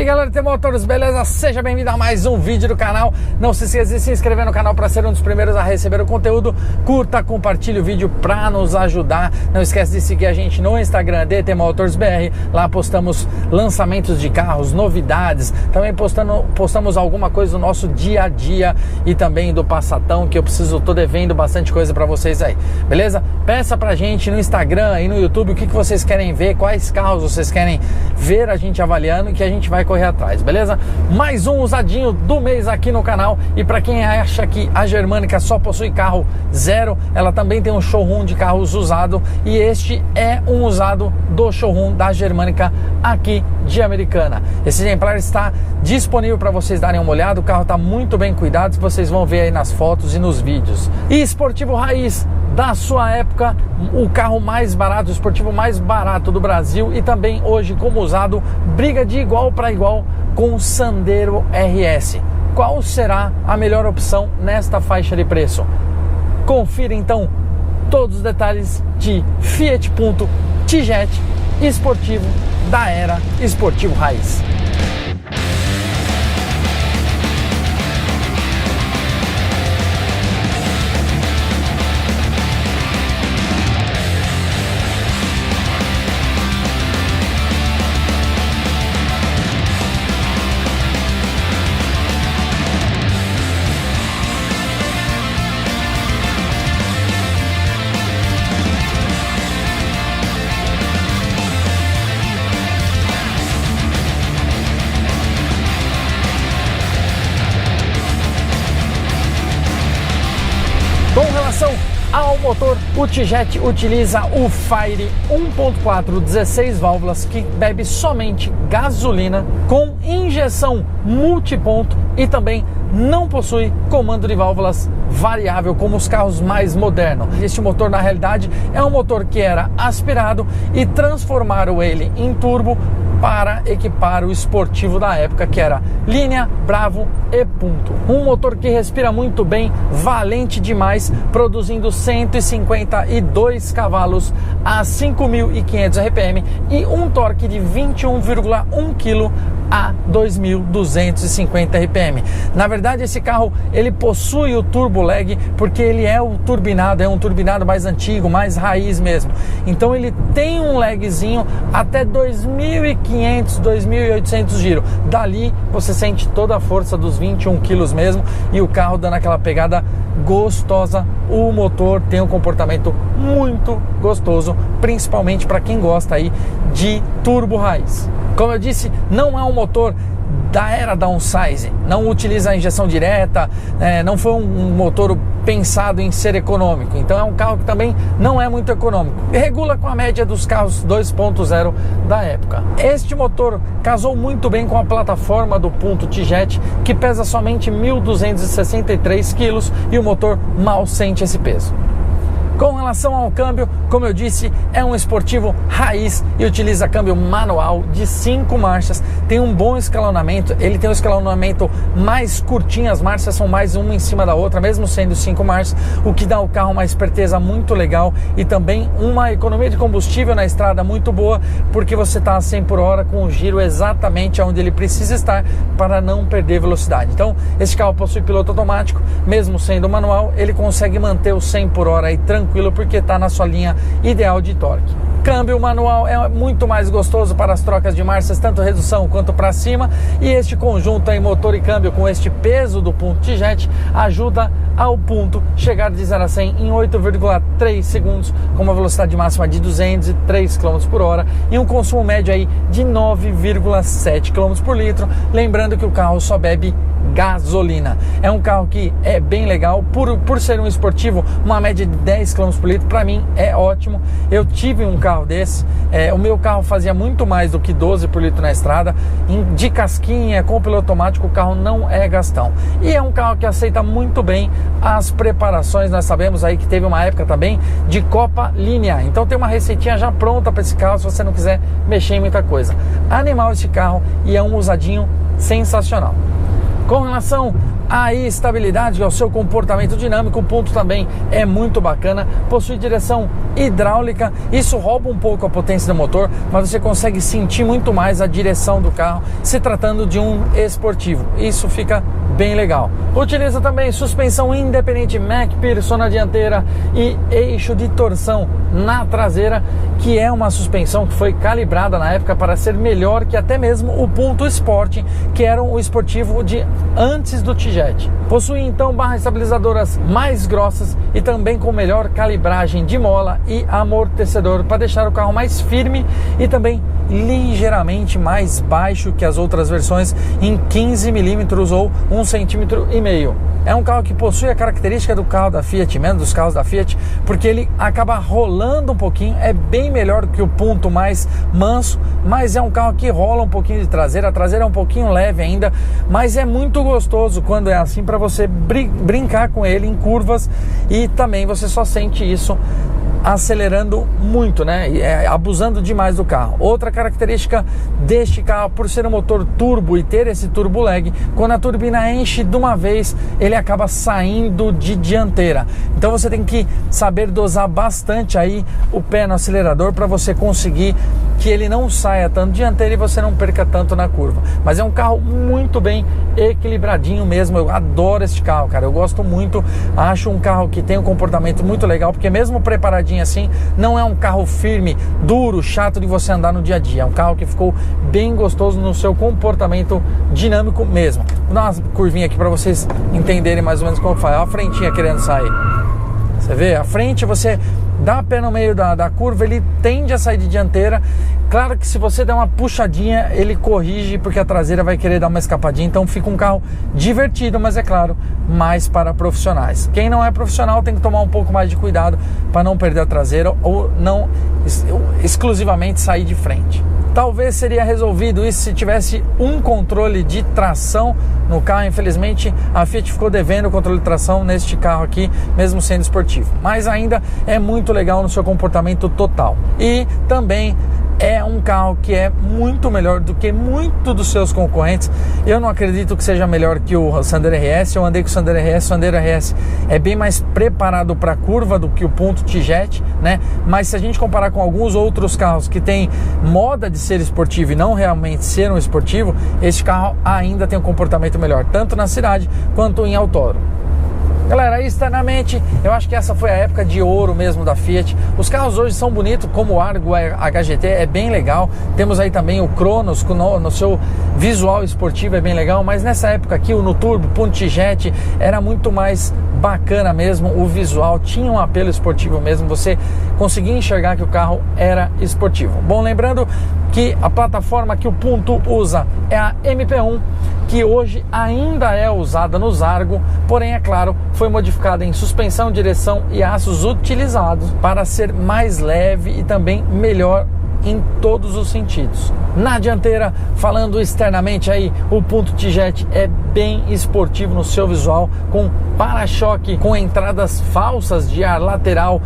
Galera, tem motores, beleza? Seja bem-vindo a mais um vídeo do canal. Não se esqueça de se inscrever no canal para ser um dos primeiros a receber o conteúdo. Curta, compartilhe o vídeo para nos ajudar. Não esquece de seguir a gente no Instagram, DT Motors BR. Lá postamos lançamentos de carros, novidades. Também postamos alguma coisa do nosso dia a dia e também do Passatão, que tô devendo bastante coisa para vocês aí, beleza? Peça pra gente no Instagram e no YouTube o que vocês querem ver, quais carros vocês querem ver a gente avaliando, que a gente vai correr atrás, beleza? Mais um usadinho do mês aqui no canal. E para quem acha que a Germânica só possui carro zero, ela também tem um showroom de carros usado, e este é um usado do showroom da Germânica aqui de Americana. Esse exemplar está disponível para vocês darem uma olhada. O carro está muito bem cuidado, vocês vão ver aí nas fotos e nos vídeos. E esportivo raiz da sua época, o carro mais barato, o esportivo mais barato do Brasil, e também hoje como usado, briga de igual para igual com o Sandero RS. Qual será a melhor opção nesta faixa de preço? Confira então todos os detalhes de Fiat Punto T-Jet esportivo da era esportivo raiz. Com relação ao motor, o T-Jet utiliza o Fire 1.4 16 válvulas, que bebe somente gasolina, com injeção multiponto, e também não possui comando de válvulas variável como os carros mais modernos. Este motor, na realidade, é um motor que era aspirado e transformaram ele em turbo para equipar o esportivo da época, que era linha, Bravo e Punto. Um motor que respira muito bem, valente demais, produzindo 152 cavalos a 5.500 RPM e um torque de 21,1 kg a 2.250 RPM. Na verdade, esse carro ele possui o turbo lag porque ele é o turbinado, é um turbinado mais antigo, mais raiz mesmo. Então ele tem um lagzinho até 2.500, 2.800 giros. Dali você sente toda a força dos 21 quilos mesmo, e o carro dando aquela pegada gostosa. O motor tem um comportamento muito gostoso, principalmente para quem gosta aí de turbo raiz. Como eu disse, não é um motor da era downsize, não utiliza a injeção direta, não foi um motor pensado em ser econômico, então é um carro que também não é muito econômico, regula com a média dos carros 2.0 da época. Este motor casou muito bem com a plataforma do Punto T-Jet, que pesa somente 1.263 quilos, e o motor mal sente esse peso. Com relação ao câmbio, como eu disse, é um esportivo raiz e utiliza câmbio manual de 5 marchas, tem um bom escalonamento, ele tem um escalonamento mais curtinho, as marchas são mais uma em cima da outra, mesmo sendo 5 marchas, o que dá ao carro uma esperteza muito legal e também uma economia de combustível na estrada muito boa, porque você está a 100 por hora com o giro exatamente onde ele precisa estar para não perder velocidade. Então, esse carro possui piloto automático, mesmo sendo manual, ele consegue manter o 100 por hora aí tranquilo, porque está na sua linha ideal de torque. Câmbio manual é muito mais gostoso para as trocas de marchas, tanto redução quanto para cima, e este conjunto aí, motor e câmbio, com este peso do Punto T-Jet, ajuda ao Punto chegar de 0 a 100 em 8,3 segundos, com uma velocidade máxima de 203 km por hora e um consumo médio aí de 9,7 km por litro, lembrando que o carro só bebe gasolina. É um carro que é bem legal, por ser um esportivo, uma média de 10 km por litro, para mim é ótimo. Eu tive um carro desse, o meu carro fazia muito mais do que 12 por litro na estrada, de casquinha, com piloto automático, o carro não é gastão. E é um carro que aceita muito bem as preparações. Nós sabemos aí que teve uma época também de Copa linear, então tem uma receitinha já pronta para esse carro, se você não quiser mexer em muita coisa. Animal esse carro, e é um usadinho sensacional. Com relação a estabilidade, ao seu comportamento dinâmico. O ponto também é muito bacana, possui direção hidráulica, isso rouba um pouco a potência do motor, mas você consegue sentir muito mais a direção do carro, se tratando de um esportivo. Isso fica bem legal. Utiliza também suspensão independente McPherson na dianteira e eixo de torção na traseira, que é uma suspensão que foi calibrada na época para ser melhor que até mesmo o Punto Sport, que era o esportivo de antes do T-Jet. Possui então barras estabilizadoras mais grossas e também com melhor calibragem de mola e amortecedor para deixar o carro mais firme e também ligeiramente mais baixo que as outras versões em 15 milímetros ou 1,5 centímetro. É um carro que possui a característica do carro da Fiat, menos dos carros da Fiat, porque ele acaba rolando um pouquinho, é bem melhor do que o Punto mais manso, mas é um carro que rola um pouquinho de traseira, a traseira é um pouquinho leve ainda, mas é muito gostoso quando é assim para você brincar com ele em curvas, e também você só sente isso acelerando muito, né? Abusando demais do carro. Outra característica deste carro, por ser um motor turbo e ter esse turbo lag, quando a turbina enche de uma vez, ele acaba saindo de dianteira. Então você tem que saber dosar bastante aí o pé no acelerador para você conseguir que ele não saia tanto dianteira e você não perca tanto na curva. Mas é um carro muito bem equilibradinho mesmo. Eu adoro este carro, cara. Eu gosto muito. Acho um carro que tem um comportamento muito legal, porque mesmo preparadinho assim, não é um carro firme, duro, chato de você andar no dia a dia. É um carro que ficou bem gostoso no seu comportamento dinâmico mesmo. Vou dar uma curvinha aqui para vocês entenderem mais ou menos como faz. Olha a frentinha querendo sair. Você vê? A frente, você dá pé no meio da curva, ele tende a sair de dianteira. Claro que se você der uma puxadinha, ele corrige, porque a traseira vai querer dar uma escapadinha. Então fica um carro divertido, mas é claro, mais para profissionais. Quem não é profissional tem que tomar um pouco mais de cuidado para não perder a traseira ou não exclusivamente sair de frente. Talvez seria resolvido isso se tivesse um controle de tração no carro. Infelizmente a Fiat ficou devendo o controle de tração neste carro aqui, mesmo sendo esportivo, mas ainda é muito legal no seu comportamento total. E também é um carro que é muito melhor do que muitos dos seus concorrentes. Eu não acredito que seja melhor que o Sandero RS. Eu andei com o Sandero RS. O Sandero RS é bem mais preparado para curva do que o Punto T-Jet, né? Mas se a gente comparar com alguns outros carros que tem moda de ser esportivo e não realmente ser um esportivo, este carro ainda tem um comportamento melhor, tanto na cidade quanto em autódromo. Galera, externamente, eu acho que essa foi a época de ouro mesmo da Fiat. Os carros hoje são bonitos, como o Argo HGT é bem legal. Temos aí também o Cronos no seu visual esportivo, é bem legal. Mas nessa época aqui, o Turbo, Punto T-Jet, era muito mais bacana mesmo. O visual tinha um apelo esportivo mesmo. Você conseguia enxergar que o carro era esportivo. Bom, lembrando que a plataforma que o Punto usa é a MP1, que hoje ainda é usada nos Argo, porém, é claro, foi modificada em suspensão, direção e aços utilizados para ser mais leve e também melhor em todos os sentidos. Na dianteira, falando externamente aí, o Punto T-Jet é bem esportivo no seu visual, com para-choque, com entradas falsas de ar lateral.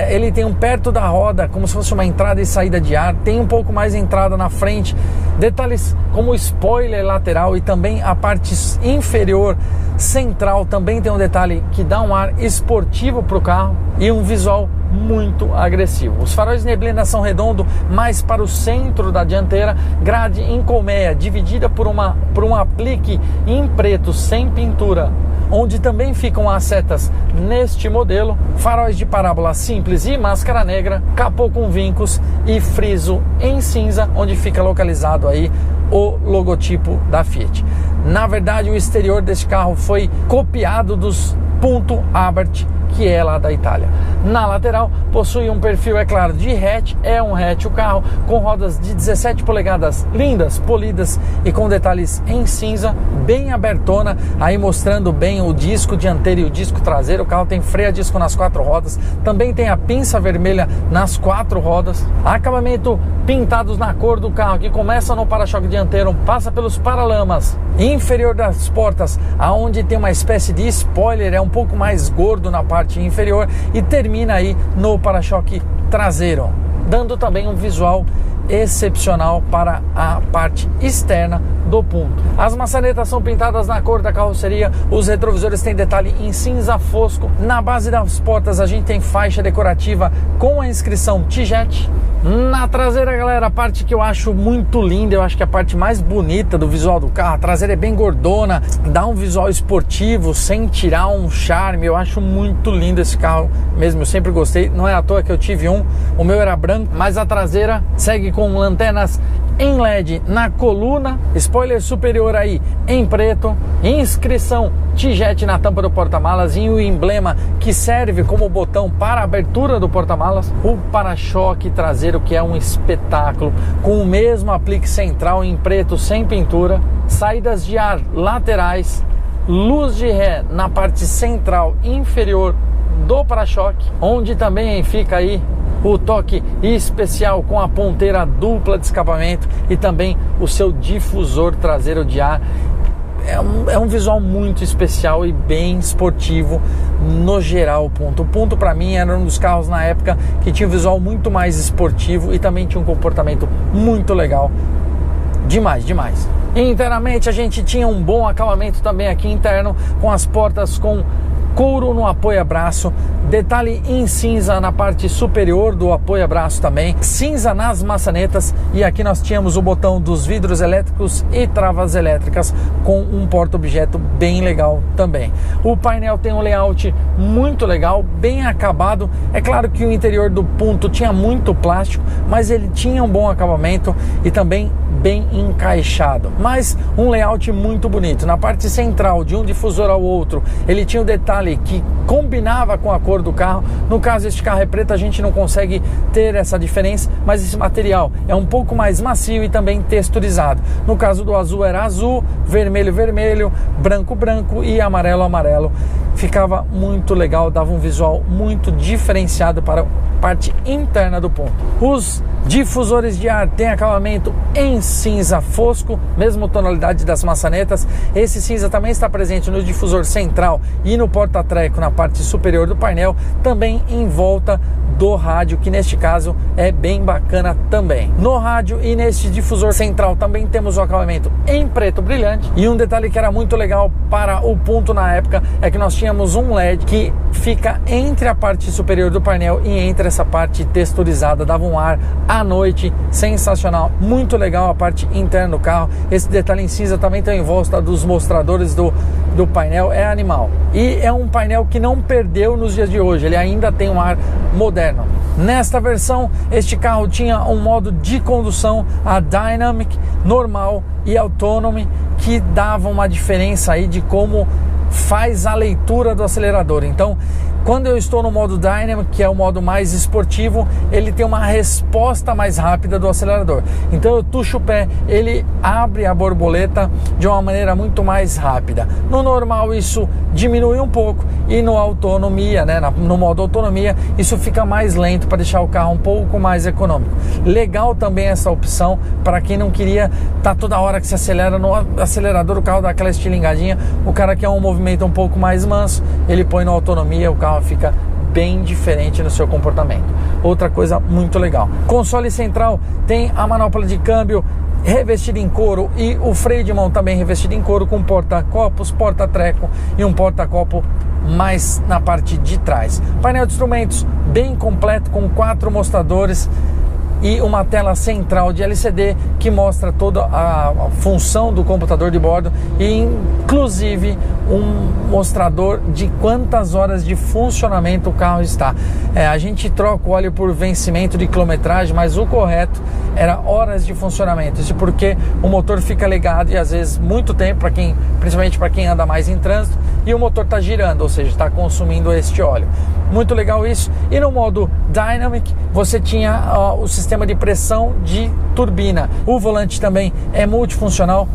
Ele tem um perto da roda, como se fosse uma entrada e saída de ar, tem um pouco mais entrada na frente, detalhes como spoiler lateral e também a parte inferior central também tem um detalhe que dá um ar esportivo para o carro e um visual muito agressivo. Os faróis de neblina são redondos, mais para o centro da dianteira, grade em colmeia dividida por um aplique em preto sem pintura, onde também ficam as setas neste modelo, faróis de parábola simples e máscara negra, capô com vincos e friso em cinza, onde fica localizado aí o logotipo da Fiat. Na verdade, o exterior desse carro foi copiado dos Punto Abarth, que é lá da Itália. Na lateral possui um perfil, é claro, de hatch, é um hatch o carro, com rodas de 17 polegadas lindas, polidas e com detalhes em cinza, bem abertona, aí mostrando bem o disco dianteiro e o disco traseiro. O carro tem freio a disco nas 4 rodas, também tem a pinça vermelha nas 4 rodas, acabamento pintados na cor do carro, que começa no para-choque dianteiro, passa pelos paralamas inferior das portas, aonde tem uma espécie de spoiler, é um pouco mais gordo na parte inferior, e termina aí no para-choque traseiro, dando também um visual excepcional para a parte externa do Punto. As maçanetas são pintadas na cor da carroceria, os retrovisores têm detalhe em cinza fosco, na base das portas a gente tem faixa decorativa com a inscrição TJet. Na traseira, galera, a parte que eu acho muito linda, eu acho que é a parte mais bonita do visual do carro. A traseira é bem gordona, dá um visual esportivo sem tirar um charme. Eu acho muito lindo esse carro mesmo, eu sempre gostei. Não é à toa que eu tive um, o meu era branco, mas a traseira segue com lanternas em LED na coluna, spoiler superior aí em preto, inscrição TJet na tampa do porta-malas e o emblema que serve como botão para a abertura do porta-malas, o para-choque traseiro que é um espetáculo, com o mesmo aplique central em preto sem pintura, saídas de ar laterais, luz de ré na parte central inferior do para-choque, onde também fica aí o toque especial com a ponteira dupla de escapamento e também o seu difusor traseiro de ar. É um visual muito especial e bem esportivo no geral. O Punto para mim era um dos carros na época que tinha um visual muito mais esportivo e também tinha um comportamento muito legal. Demais, demais. Internamente a gente tinha um bom acabamento também aqui interno, com as portas com couro no apoia-braço, detalhe em cinza na parte superior do apoia-braço também, cinza nas maçanetas, e aqui nós tínhamos o botão dos vidros elétricos e travas elétricas com um porta-objeto bem legal também. O painel tem um layout muito legal, bem acabado. É claro que o interior do Punto tinha muito plástico, mas ele tinha um bom acabamento e também bem encaixado, mas um layout muito bonito. Na parte central, de um difusor ao outro, ele tinha um detalhe que combinava com a cor do carro. No caso, este carro é preto, a gente não consegue ter essa diferença, mas esse material é um pouco mais macio e também texturizado. No caso do azul era azul, vermelho vermelho, branco branco e amarelo amarelo. Ficava muito legal, dava um visual muito diferenciado para a parte interna do Punto. Os difusores de ar têm acabamento em cinza fosco, mesma tonalidade das maçanetas. Esse cinza também está presente no difusor central e no porta-treco na parte superior do painel, também em volta do rádio, que neste caso é bem bacana também. No rádio e neste difusor central também temos o acabamento em preto brilhante, e um detalhe que era muito legal para o Punto na época é que nós tínhamos um LED que fica entre a parte superior do painel e entre essa parte texturizada, dava um ar à noite sensacional, muito legal a parte interna do carro. Esse detalhe em cinza também tem em volta dos mostradores do painel, é animal. E é um painel que não perdeu nos dias de hoje, ele ainda tem um ar moderno. Nesta versão, este carro tinha um modo de condução, a Dynamic, normal e Autonomy, que dava uma diferença aí de como faz a leitura do acelerador. Então, quando eu estou no modo Dynamic, que é o modo mais esportivo, ele tem uma resposta mais rápida do acelerador. Então eu tucho o pé, ele abre a borboleta de uma maneira muito mais rápida. No normal isso diminui um pouco, e no autonomia, no modo autonomia, isso fica mais lento para deixar o carro um pouco mais econômico. Legal também essa opção para quem não queria estar toda hora que se acelera no acelerador, o carro dá aquela estilingadinha. O cara quer um movimento um pouco mais manso, ele põe no autonomia, o carro fica bem diferente no seu comportamento. Outra coisa muito legal, console central tem a manopla de câmbio revestida em couro e o freio de mão também revestido em couro, com porta-copos, porta-treco e um porta-copo mais na parte de trás. Painel de instrumentos bem completo, com 4 mostradores e uma tela central de LCD que mostra toda a função do computador de bordo, e inclusive um mostrador de quantas horas de funcionamento o carro está. A gente troca o óleo por vencimento de quilometragem, mas o correto era horas de funcionamento. Isso porque o motor fica ligado e às vezes muito tempo, principalmente para quem anda mais em trânsito, e o motor está girando, ou seja, está consumindo este óleo. Muito legal isso. E no modo Dynamic você tinha o sistema de pressão de turbina. O volante também é multifuncional,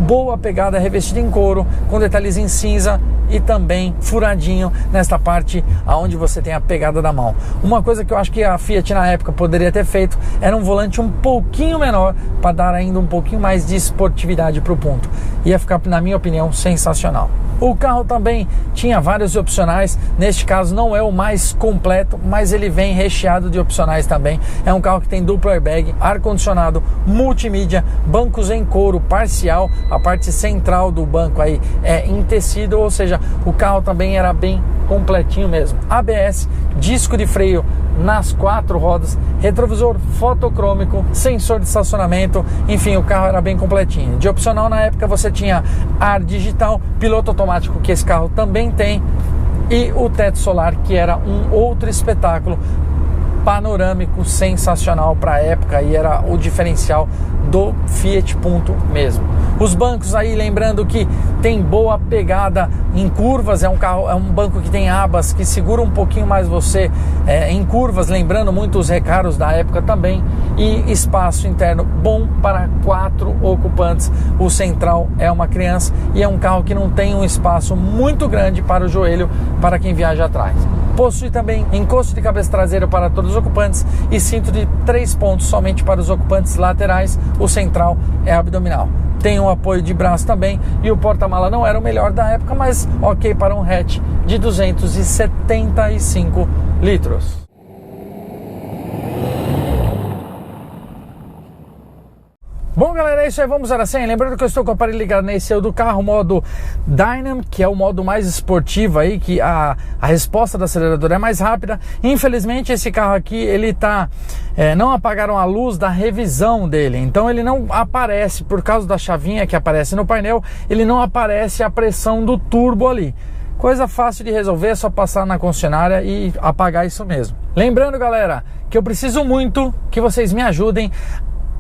boa pegada, revestida em couro, com detalhes em cinza e também furadinho nesta parte aonde você tem a pegada da mão. Uma coisa que eu acho que a Fiat na época poderia ter feito era um volante um pouquinho menor, para dar ainda um pouquinho mais de esportividade para o Punto. Ia ficar, na minha opinião, sensacional. O carro também tinha vários opcionais, neste caso não é o mais completo, mas ele vem recheado de opcionais também. É um carro que tem duplo airbag, ar-condicionado, multimídia, bancos em couro parcial, a parte central do banco aí é em tecido, ou seja, o carro também era bem completinho mesmo. ABS, disco de freio nas 4 rodas, retrovisor fotocrômico, sensor de estacionamento, enfim, o carro era bem completinho. De opcional na época você tinha ar digital, piloto automático, que esse carro também tem, e o teto solar, que era um outro espetáculo panorâmico sensacional para a época, e era o diferencial do Fiat Punto mesmo. Os bancos aí, lembrando que tem boa pegada em curvas, é um banco que tem abas que segura um pouquinho mais você em curvas, lembrando muito os Recaros da época também, e espaço interno bom para 4 ocupantes. O central é uma criança e é um carro que não tem um espaço muito grande para o joelho para quem viaja atrás. Possui também encosto de cabeça traseira para todos os ocupantes e cinto de 3 pontos somente para os ocupantes laterais. O central é abdominal. Tem um apoio de braço também, e o porta-mala não era o melhor da época, mas ok para um hatch de 275 litros. Bom, galera, é isso aí, vamos a 100. Lembrando que eu estou com o aparelho ligado nesse do carro, modo Dynam, que é o modo mais esportivo aí, que a resposta do acelerador é mais rápida. Infelizmente, esse carro aqui, ele tá... não apagaram a luz da revisão dele, então ele não aparece, por causa da chavinha que aparece no painel, ele não aparece a pressão do turbo ali. Coisa fácil de resolver, é só passar na concessionária e apagar isso mesmo. Lembrando, galera, que eu preciso muito que vocês me ajudem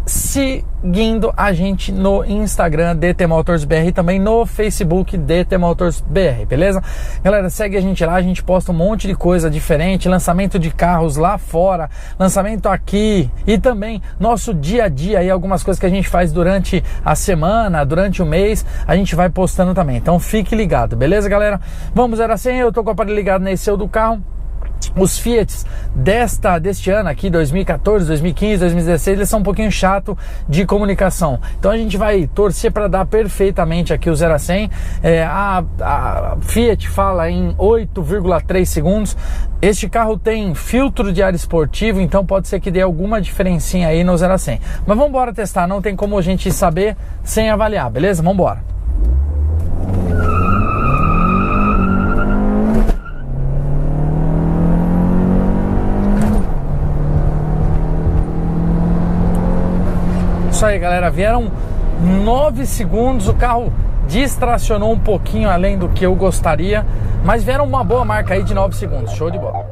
seguindo a gente no Instagram DT Motors BR e também no Facebook DT Motors BR, beleza? Galera, segue a gente lá, a gente posta um monte de coisa diferente, lançamento de carros lá fora, lançamento aqui, e também nosso dia a dia aí, algumas coisas que a gente faz durante a semana, durante o mês, a gente vai postando também, então fique ligado, beleza, galera? Vamos, era assim, eu tô com o aparelho ligado nesse do carro. Os Fiats deste ano aqui, 2014, 2015, 2016, eles são um pouquinho chato de comunicação. Então a gente vai torcer para dar perfeitamente aqui o 0 a 100. A Fiat fala em 8,3 segundos. Este carro tem filtro de ar esportivo, então pode ser que dê alguma diferencinha aí no 0 a 100. Mas vamos embora testar, não tem como a gente saber sem avaliar, beleza? Vamos embora. Isso aí, galera, vieram 9 segundos, o carro distracionou um pouquinho além do que eu gostaria, mas vieram uma boa marca aí de 9 segundos, show de bola.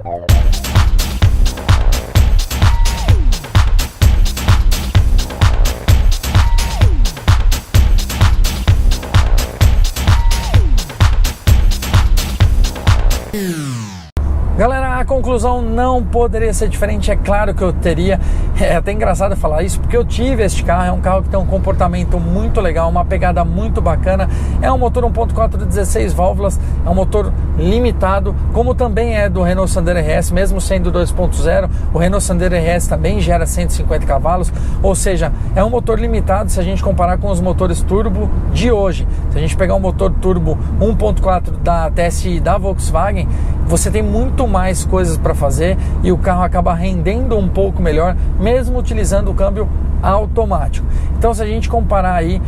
Galera, a conclusão não poderia ser diferente, é claro que eu teria, é até engraçado falar isso, porque eu tive este carro, é um carro que tem um comportamento muito legal, uma pegada muito bacana, é um motor 1.4 de 16 válvulas, é um motor limitado, como também é do Renault Sandero RS, mesmo sendo 2.0, o Renault Sandero RS também gera 150 cavalos, ou seja, é um motor limitado se a gente comparar com os motores turbo de hoje. Se a gente pegar um motor turbo 1.4 da TSI da Volkswagen, você tem muito mais coisas para fazer e o carro acaba rendendo um pouco melhor, mesmo utilizando o câmbio automático. Então, se a gente comparar aí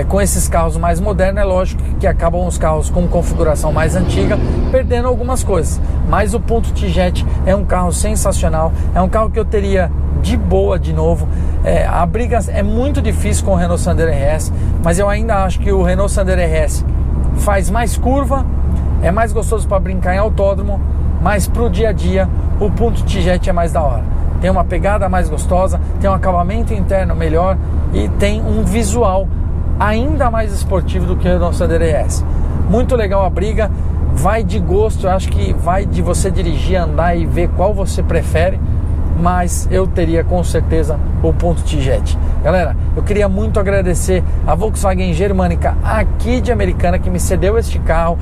com esses carros mais modernos, é lógico que acabam os carros com configuração mais antiga perdendo algumas coisas, mas o Punto T-Jet é um carro sensacional, é um carro que eu teria de boa de novo. A briga é muito difícil com o Renault Sandero RS, mas eu ainda acho que o Renault Sandero RS faz mais curva, é mais gostoso para brincar em autódromo, mas para o dia a dia o Punto T-Jet é mais da hora. Tem uma pegada mais gostosa, tem um acabamento interno melhor e tem um visual ainda mais esportivo do que o Renault Sandero RS. Muito legal a briga, vai de gosto, eu acho que vai de você dirigir, andar e ver qual você prefere, mas eu teria com certeza o Punto T-Jet. Galera, eu queria muito agradecer a Volkswagen Germânica aqui de Americana, que me cedeu este carro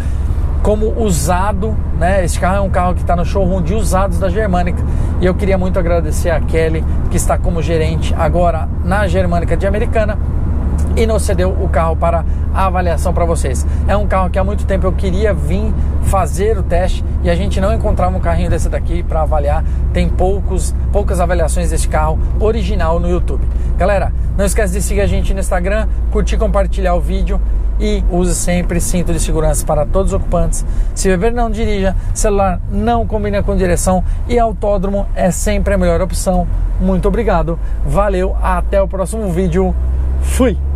como usado, né? Esse carro é um carro que está no showroom de usados da Germânica, e eu queria muito agradecer a Kelly, que está como gerente agora na Germânica de Americana, e nos cedeu o carro para a avaliação para vocês. É um carro que há muito tempo eu queria vir fazer o teste e a gente não encontrava um carrinho desse daqui para avaliar. Tem poucas avaliações desse carro original no YouTube. Galera, não esquece de seguir a gente no Instagram, curtir, compartilhar o vídeo e use sempre cinto de segurança para todos os ocupantes. Se beber, não dirija, celular não combina com direção e autódromo é sempre a melhor opção. Muito obrigado, valeu, até o próximo vídeo, fui!